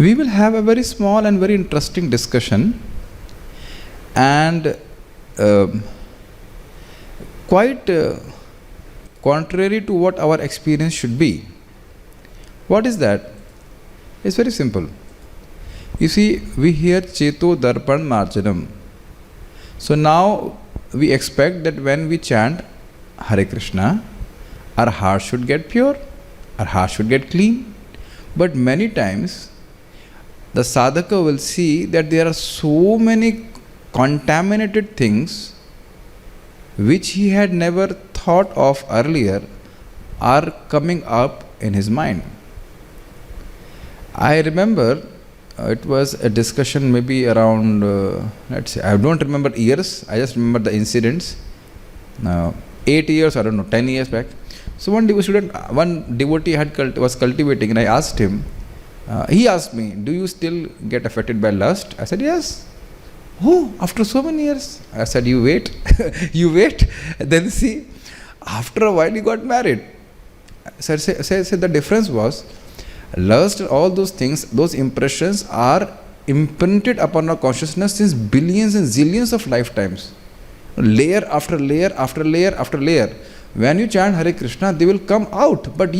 We will have a very small and very interesting discussion, and quite contrary to what our experience should be. What is that? It's very simple. You see, we hear Cheto Darpan Marjanam. So now we expect that when we chant Hare Krishna, our heart should get pure, our heart should get clean. But many times the sadhaka will see that there are so many contaminated things which he had never thought of earlier are coming up in his mind. I remember it was a discussion maybe around, let's say, I don't remember years, I just remember the incidents. 8 years, I don't know, 10 years back. So one devotee was cultivating, and I asked him, he asked me, do you still get affected by lust? I said, yes. Oh, after so many years? I said, you wait, you wait, then see. After a while, he got married. So the difference was, lust and all those things, those impressions are imprinted upon our consciousness since billions and zillions of lifetimes. Layer after layer after layer after layer. When you chant Hare Krishna, they will come out. But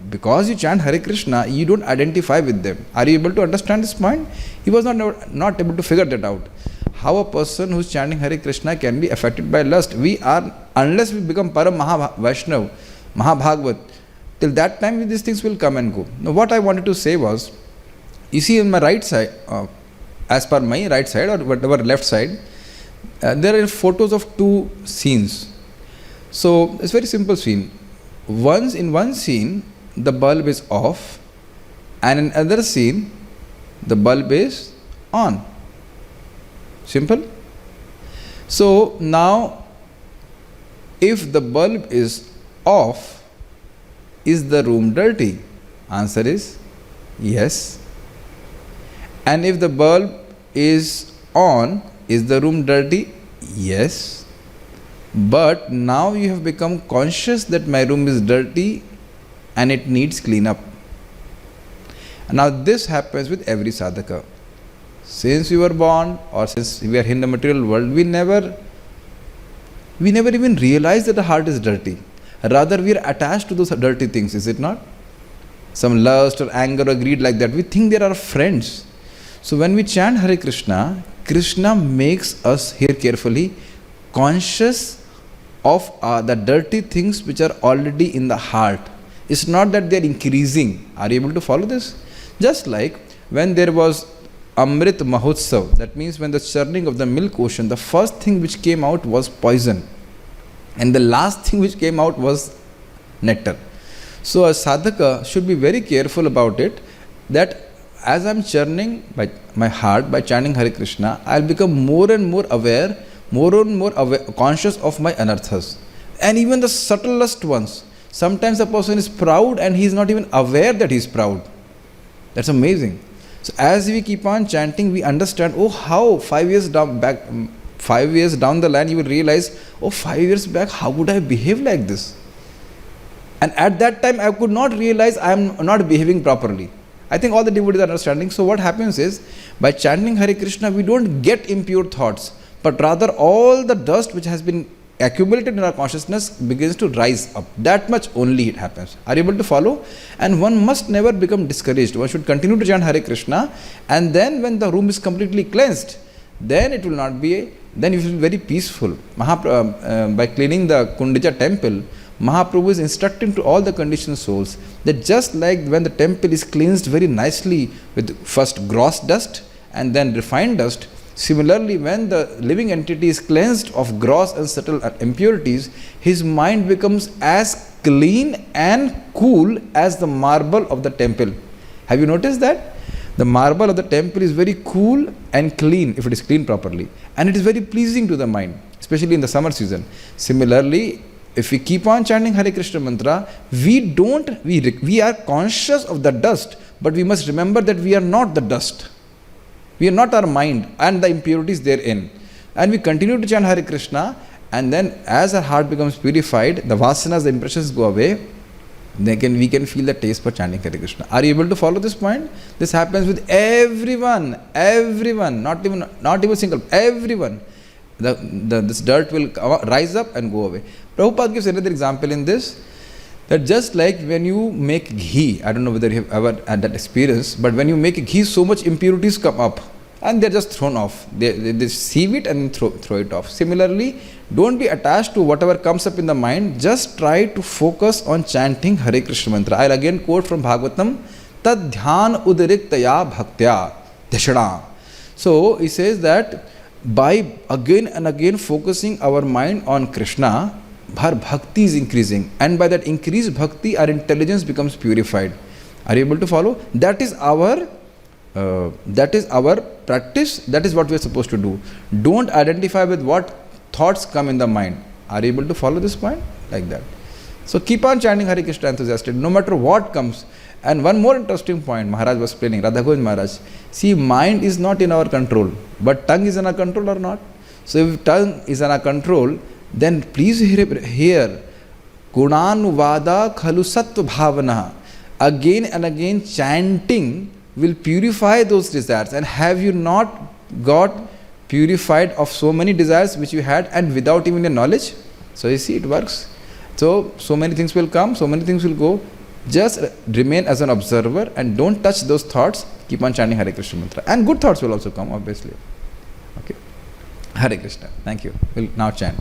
because you chant Hare Krishna, you don't identify with them. Are you able to understand this point? He was not able to figure that out. How a person who is chanting Hare Krishna can be affected by lust? Unless we become Param Vaishnav, Mahabhagavat, till that time these things will come and go. Now what I wanted to say was, you see on my right side, as per my right side or whatever left side, there are photos of two scenes. So it's very simple scene. In one scene, the bulb is off, and in another scene, the bulb is on. Simple. So now, if the bulb is off, is the room dirty? Answer is yes. And if the bulb is on, is the room dirty? Yes. But now you have become conscious that my room is dirty and it needs cleanup. Now this happens with every sadhaka. Since we were born, or since we are in the material world, we never even realize that the heart is dirty. Rather, we are attached to those dirty things, is it not? Some lust or anger or greed like that. We think they are our friends. So when we chant Hare Krishna, Krishna makes us, hear carefully, conscious of the dirty things which are already in the heart. It's not that they are increasing. Are you able to follow this? Just like when there was Amrit Mahotsav, that means when the churning of the milk ocean, the first thing which came out was poison. And the last thing which came out was nectar. So a sadhaka should be very careful about it, that as I am churning by my heart by chanting Hare Krishna, I will become more and more aware, conscious of my anarthas. And even the subtlest ones. Sometimes a person is proud and he is not even aware that he is proud. That's amazing. So as we keep on chanting, we understand, oh, how 5 years down the line, you will realize, oh, 5 years back, how would I behave like this? And at that time, I could not realize I am not behaving properly. I think all the devotees are understanding. So what happens is, by chanting Hare Krishna, we don't get impure thoughts, but rather all the dust which has been accumulated in our consciousness begins to rise up. That much only it happens. Are you able to follow? And one must never become discouraged. One should continue to chant Hare Krishna, and then when the room is completely cleansed, then it will not be then you will be very peaceful. By cleaning the Kundija temple, Mahaprabhu is instructing to all the conditioned souls that just like when the temple is cleansed very nicely with first gross dust and then refined dust, similarly when the living entity is cleansed of gross and subtle impurities, his mind becomes as clean and cool as the marble of the temple. Have you noticed that? The marble of the temple is very cool and clean if it is cleaned properly, and it is very pleasing to the mind, especially in the summer season. Similarly, if we keep on chanting Hare Krishna mantra, we are conscious of the dust, but we must remember that we are not the dust. We are not our mind and the impurities therein. And we continue to chant Hare Krishna, and then as our heart becomes purified, the vasanas, the impressions go away, we can feel the taste for chanting Hare Krishna. Are you able to follow this point? This happens with everyone, not even single, everyone. This dirt will rise up and go away. Prabhupada gives another example in this, that just like when you make ghee, I don't know whether you have ever had that experience, but when you make ghee, so much impurities come up and they're just thrown off. They sieve it and throw it off. Similarly, don't be attached to whatever comes up in the mind. Just try to focus on chanting Hare Krishna mantra. I'll again quote from Bhagavatam, tad dhyan udiriktaya bhaktya dhishana. So he says that by again and again focusing our mind on Krishna, our bhakti is increasing, and by that increased bhakti our intelligence becomes purified. Are you able to follow? That is our practice. That is what we are supposed to do. Don't identify with what thoughts come in the mind. Are you able to follow this point? Like that. So keep on chanting Hare Krishna enthusiastically, no matter what comes. And one more interesting point Maharaj was explaining, Radha Govind Maharaj. See, mind is not in our control, but tongue is in our control or not? So if tongue is in our control, then please hear Gunanuvada khalu sattva bhavana. Again and again chanting will purify those desires. And have you not got purified of so many desires which you had, and without even your knowledge? So you see, it works. So many things will come, so many things will go. Just remain as an observer and don't touch those thoughts. Keep on chanting Hare Krishna mantra. And good thoughts will also come, obviously. Okay. Hare Krishna. Thank you. We'll now chant.